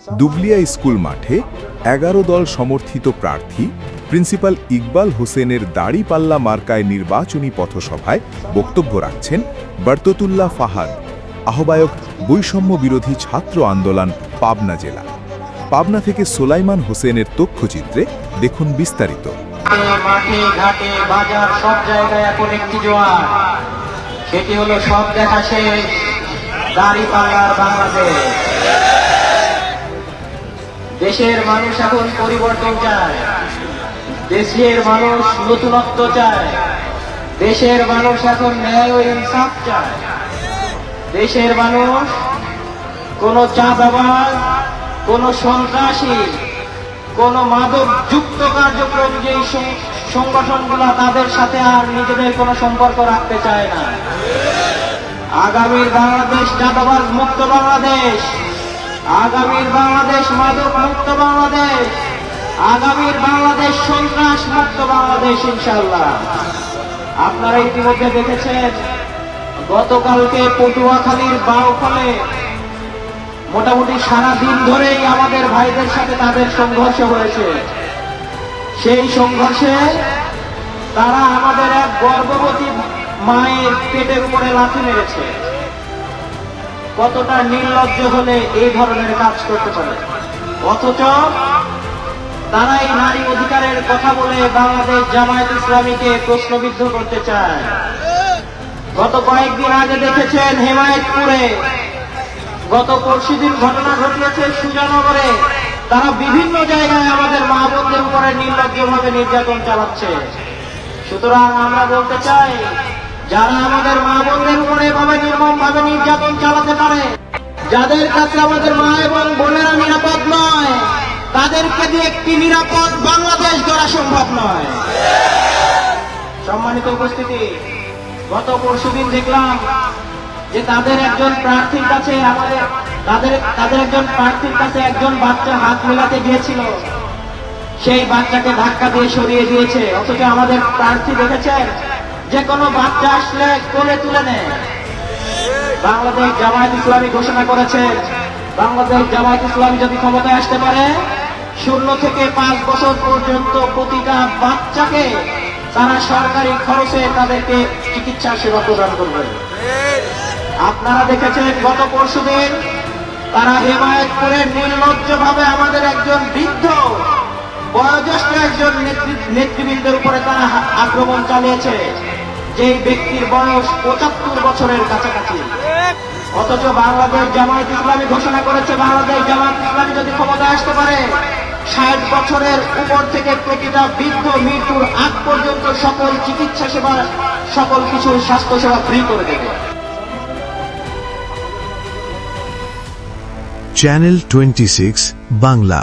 Dubliya school মাঠে 11 দল সমর্থিত প্রার্থী প্রিন্সিপাল ইকবাল হোসেনের দাড়িপাল্লা মার্কায় নির্বাচনী পথসভায় বক্তব্য রাখছেন বরকতুল্লাহ ফাহাদ, আহ্বায়ক বৈষম্য বিরোধী ছাত্র আন্দোলন পাবনা জেলা। পাবনা থেকে সোলাইমান হোসেনের তথ্যচিত্রে দেখুন বিস্তারিত। মাঠে ঘাটে বাজার সব জায়গায় এখন একটি জোয়ার, সেটি হলো সব দেখা শেষ দাড়িপাল্লার বাংলাদেশ। দেশের মানুষ এখন পরিবর্তন চায়, দেশের মানুষ নতুনত্ব চায়, দেশের মানুষ এখন ন্যায় ও ইনসাফ চায়। দেশের মানুষ কোন চাঁদাবাজ, কোন সন্ত্রাসী, কোন মাদক যুক্ত কার্যক্রম যেই সংগঠনগুলো তাদের সাথে আর নিজেদের কোনো সম্পর্ক রাখতে চায় না। আগামীর বাংলাদেশ চাঁদাবাজ মুক্ত বাংলাদেশ, আগামীর বাংলাদেশ মাদক মুক্ত বাংলাদেশ, আগামীর বাংলাদেশ সন্ত্রাস মুক্ত বাংলাদেশ ইনশাআল্লাহ। আপনারা ইতিমধ্যে দেখেছেন গতকালকে পটুয়াখালীর বাউফলে মোটামুটি সারা দিন ধরেই আমাদের ভাইদের সাথে তাদের সংঘর্ষ হয়েছে। সেই সংঘর্ষে তারা আমাদের এক গর্ভবতী মায়ের পেটের উপরে লাথি মেরেছে। কতটা নির্লজ্জ হলে এই ধরনের কাজ করতে পারে, অথচ তারা এই নারী অধিকারের কথা বলে বাংলাদেশ জামায়াত ইসলামীকে প্রশ্নবিদ্ধ করতে চায়। গত কয়েকদিন আগে দেখেছেন হেমায়েতপুরে, গত পরশুদিন ঘটনা ঘটিয়েছে সুজানগরে। তারা বিভিন্ন জায়গায় আমাদের মা বোনদের উপরে নির্লজ্জভাবে নির্যাতন চালাচ্ছে। সুতরাং আমরা বলতে চাই, যারা আমাদের মা বোনদের উপরে এভাবে নির্মমভাবে নির্যাতন চালাতে পারে, যাদের কাছে আমাদের মা এবং বোনেরা নিরাপদ নয়, তাদেরকে দিয়ে একটি নিরাপদ বাংলাদেশ গড়া সম্ভব নয়। সম্মানিত উপস্থিতি, গত পরশুদিন দেখলাম যে তাদের একজন প্রার্থীর কাছে একজন বাচ্চা হাত মেলাতে গিয়েছিল, সেই বাচ্চাকে ধাক্কা দিয়ে সরিয়ে দিয়েছে। অথচ আমাদের প্রার্থী দেখেছেন যে কোনো বাচ্চা আসলে কোলে তুলে নেয়। বাংলাদেশ জামায়াত ইসলামী ঘোষণা করেছে, বাংলাদেশ জামায়াত ইসলামী যদি ক্ষমতায় আসতে পারে 0 থেকে 5 বছর পর্যন্ত প্রতিটা বাচ্চাকে তারা সরকারি খরচে তাদেরকে চিকিৎসা সেবা প্রদান করবে। আপনারা দেখেছেন গত পরশুদিন তারা হেমায়েতপুরে নির্লজ্জভাবে আমাদের একজন বৃদ্ধ বয়োজ্যেষ্ঠ একজন নেতৃবৃন্দের উপরে তারা আক্রমণ চালিয়েছে, যেই ব্যক্তির বয়স 75 বছরের কাছাকাছি। অথচ বাংলাদেশ জামায়াত ইসলামী ঘোষণা করেছে, বাংলাদেশ জামায়াত ইসলামী যদি ক্ষমতায় আসতে পারে 60 বছরের উপর থেকে প্রতিটা বৃদ্ধ মৃত্যুর আগ পর্যন্ত সকল চিকিৎসা সেবা, সকল কিছুর স্বাস্থ্য সেবা ফ্রি করে দেবে। চ্যানেল 26 বাংলা।